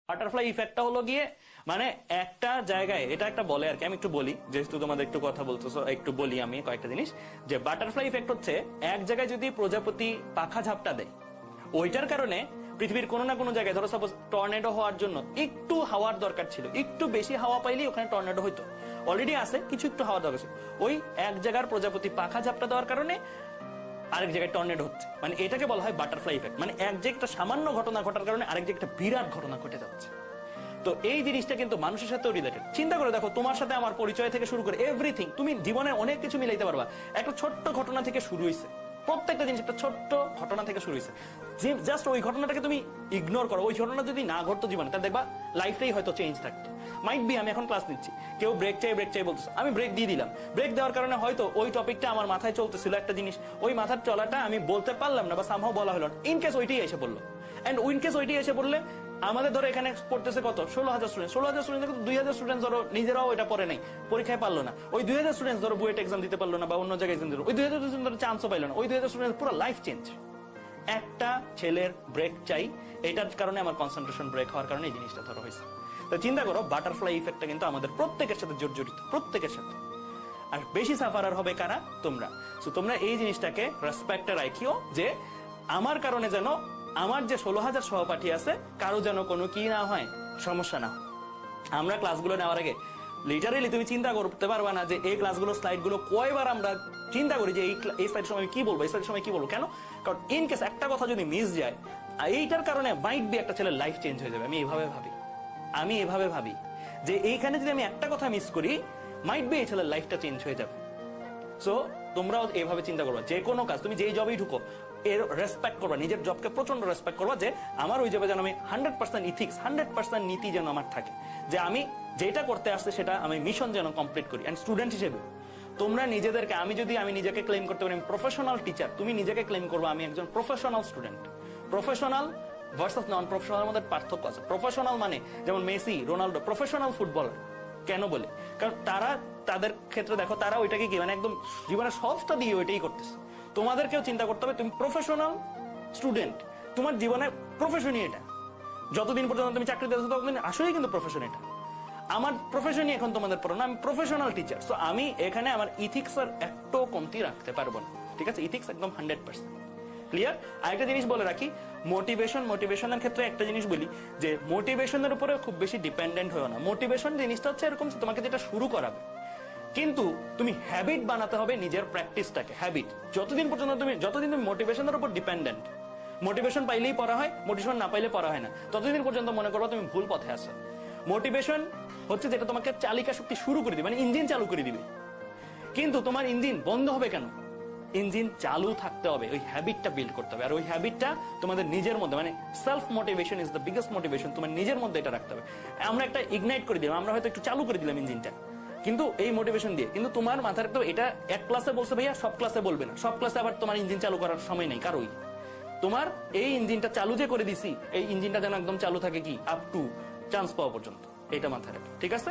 Butterfly ইফেক্টটা হলো গিয়ে মানে একটা জায়গায়, এটা একটা বলে আর কি, আমি একটু বলি যেহেতু তোমাদের একটু কথা বলতেছো, একটু বলি আমি কয়েকটা জিনিস। যে বাটারফ্লাই ইফেক্ট হচ্ছে এক জায়গায় যদি প্রজাপতি পাখা ঝাপটা দেয়, ওইটার কারণে পৃথিবীর কোনো না কোনো জায়গায়, ধরো সাপোজ টর্নেডো হওয়ার জন্য একটু হাওয়ার দরকার ছিল, একটু বেশি হাওয়া পাইলেই ওখানে টর্নেডো হইতো, অলরেডি আছে কিছু একটু হাওয়া দরকার ছিল, ওই এক জায়গার প্রজাপতি পাখা ঝাপটা দেওয়ার কারণে আরেক জায়গায় টর্নেডো হচ্ছে। মানে এটাকে বলা হয় বাটারফ্লাই ইফেক্ট। মানে এক জায়গায় একটা সামান্য ঘটনা ঘটার কারণে আরেক জায়গায় একটা বিরাট ঘটনা ঘটে যাচ্ছে। তো এই জিনিসটা কিন্তু মানুষের সাথেও রিলেটেড। চিন্তা করে দেখো, তোমার সাথে আমার পরিচয় থেকে শুরু করে এভরিথিং, তুমি জীবনে অনেক কিছু মিলাইতে পারবা একটা ছোট্ট ঘটনা থেকে শুরু হয়েছে। প্রত্যেকটা জিনিস একটা ছোট্ট ঘটনা থেকে শুরু হয়েছে। জাস্ট ওই ঘটনাটাকে তুমি ইগনোর করো, ওই ঘটনা যদি না ঘটতো জীবনে, তাহলে দেখবা লাইফটাই হয়তো চেঞ্জ থাকতো। মাইট বি আমি এখন ক্লাস নিচ্ছি, কেউ ব্রেক চাই বলতেছে, আমি ব্রেক দিয়ে দিলাম। ব্রেক দেওয়ার কারণে হয়তো ওই টপিকটা আমার মাথায় চলতেছিল একটা জিনিস, ওই মাথার চলাটা আমি বলতে পারলাম না বা সামহাও বলা হলো না, ইনকেস ওইটাই এসে বললো। এন্ড ইনকেস ওইটাই এসে বললে আমাদের ধরো এখানে পড়তেছে কত 16,000 স্টুডেন্ট, 16,000 স্টুডেন্ট 2,000 স্টুডেন্ট ধরো নিজেরাও এটা পড়ে নাই, পরীক্ষায় পারলো না, ওই 2,000 স্টুডেন্ট ধরো বুয়েট এক্সাম দিতে পারলো না বা অন্য জায়গায় এক্সাম দিল, ওই 2,000 স্টুডেন্ট ধরো চান্সও পাইলো না, ওই 2,000 স্টুডেন্ট পুরো লাইফ চেঞ্জ। একটা ছেলের ব্রেক চাই, এটার কারণে আমার কনসেন্ট্রেশন ব্রেক হওয়ার কারণে এই জিনিসটা ধরো হয়েছে। তো চিন্তা করো, বাটারফ্লাই ইফেক্টটা কিন্তু আমাদের প্রত্যেকের সাথে জড়িত, প্রত্যেকের সাথে। আর বেশি সাফারার হবে কারা? তোমরা। সো তোমরা এই জিনিসটাকে রেসপেক্টে রাখিও যে আমার কারণে যেন আমার যে 16,000 সহপাঠী আছে কারো যেন কোনো কি না হয়, সমস্যা না। আমরা ক্লাসগুলো নেওয়ার আগে লিটারেলি তুমি চিন্তা করতে পারবা না যে এই ক্লাসগুলো স্লাইডগুলো কয়বার আমরা চিন্তা করি যে এই স্লাইড সময় কি বলবো, এই স্লাইড সময় কি বলবো। কেন? কারণ ইন কেস একটা কথা যদি মিস যায়, এইটার কারণে মাইট বি একটা ছেলের লাইফ চেঞ্জ হয়ে যাবে। আমি এভাবে ভাবি যে এইখানে যদি আমি একটা কথা মিস করি, মাইট বি এই ছেলের লাইফটা চেঞ্জ হয়ে যাবে। সো তোমরাও এইভাবে চিন্তা করবা, যে কোনো কাজ তুমি যেই জবেই ঢুকো এর রেসপেক্ট করবা, নিজের জবকে প্রচন্ড রেসপেক্ট করবা, যে আমার ওই জবে যেন আমি 100% ইথিক্স, 100% নীতি যেন আমার থাকে, যে আমি যেটা করতে আসছে সেটা আমি মিশন যেন কমপ্লিট করি। এন্ড স্টুডেন্ট হিসেবে তোমরা নিজেদেরকে, আমি নিজেকে ক্লেম করতে পারি প্রফেশনাল টিচার, তুমি নিজেকে ক্লেম করবা আমি একজন professional student. Professional versus non professional মধ্যে পার্থক্য আছে। প্রফেশনাল মানে যেমন মেসি, রোনাল্ডো প্রফেশনাল ফুটবলার। কেন বলে? কারণ তারা তাদের ক্ষেত্রে দেখো, তারা ওইটাকে কি মানে একদম জীবনের সবটা দিয়ে ওইটাই করতেছে। তোমাদেরকেও চিন্তা করতে হবে, তুমি প্রফেশনাল স্টুডেন্ট, তোমার জীবনের প্রফেশনই এটা। যতদিন পর্যন্ত তুমি চাকরি দিচ্ছ ততদিন আসলেই কিন্তু প্রফেশন এটা। আমার প্রফেশনই এখন তোমাদের পড়ানো, আমি প্রফেশনাল টিচার। সো আমি এখানে আমার ইথিক্স আর একটু কমতি রাখতে পারবো না, ঠিক আছে? ইথিক্স একদম 100% ক্লিয়ার। আরেকটা জিনিস বলে রাখি, মোটিভেশনের ক্ষেত্রে একটা জিনিস বলি যে মোটিভেশনের উপরে খুব বেশি ডিপেন্ডেন্ট হয়েও না। মোটিভেশন জিনিসটা হচ্ছে এরকম, তোমাকে যেটা শুরু করাবে, কিন্তু তুমি হ্যাবিট বানাতে হবে নিজের প্র্যাকটিসটাকে। হ্যাবিট যতদিন তুমি মোটিভেশনের উপর ডিপেন্ডেন্ট, মোটিভেশন পাইলেই পড়া হয়, মোটিভেশন না পাইলে পড়া হয় না, ততদিন পর্যন্ত মনে করো তুমি ভুল পথে আছো। মোটিভেশন হচ্ছে যেটা তোমাকে চালিকা শক্তি শুরু করে দিবে, মানে ইঞ্জিন চালু করে দিবে। কিন্তু তোমার ইঞ্জিন বন্ধ হবে কেন? ইঞ্জিন চালু থাকতে হবে, ওই হ্যাবিটটা বিল্ড করতে হবে। আর ওই হ্যাবিটটা তোমাদের নিজের মধ্যে, মানে self motivation is the biggest motivation, তোমার নিজের মধ্যে এটা রাখতে হবে। আমরা একটা ইগনাইট করে দিলাম, আমরা হয়তো একটু চালু করে দিলাম ইঞ্জিনটা, কিন্তু এই মোটিভেশন দিয়ে। কিন্তু তোমার মাথার তো এটা এক ক্লাসে বলছে ভাইয়া, সব ক্লাসে বলবে না, সব ক্লাসে আবার তোমার ইঞ্জিন চালু করার সময় নেই কারোই। তোমার এই ইঞ্জিনটা চালু যে করে দিছি, এই ইঞ্জিনটা যেন একদম চালু থাকে কি আপ টু চান্স পাওয়া পর্যন্ত, এটা মাথায় রাখো, ঠিক আছে?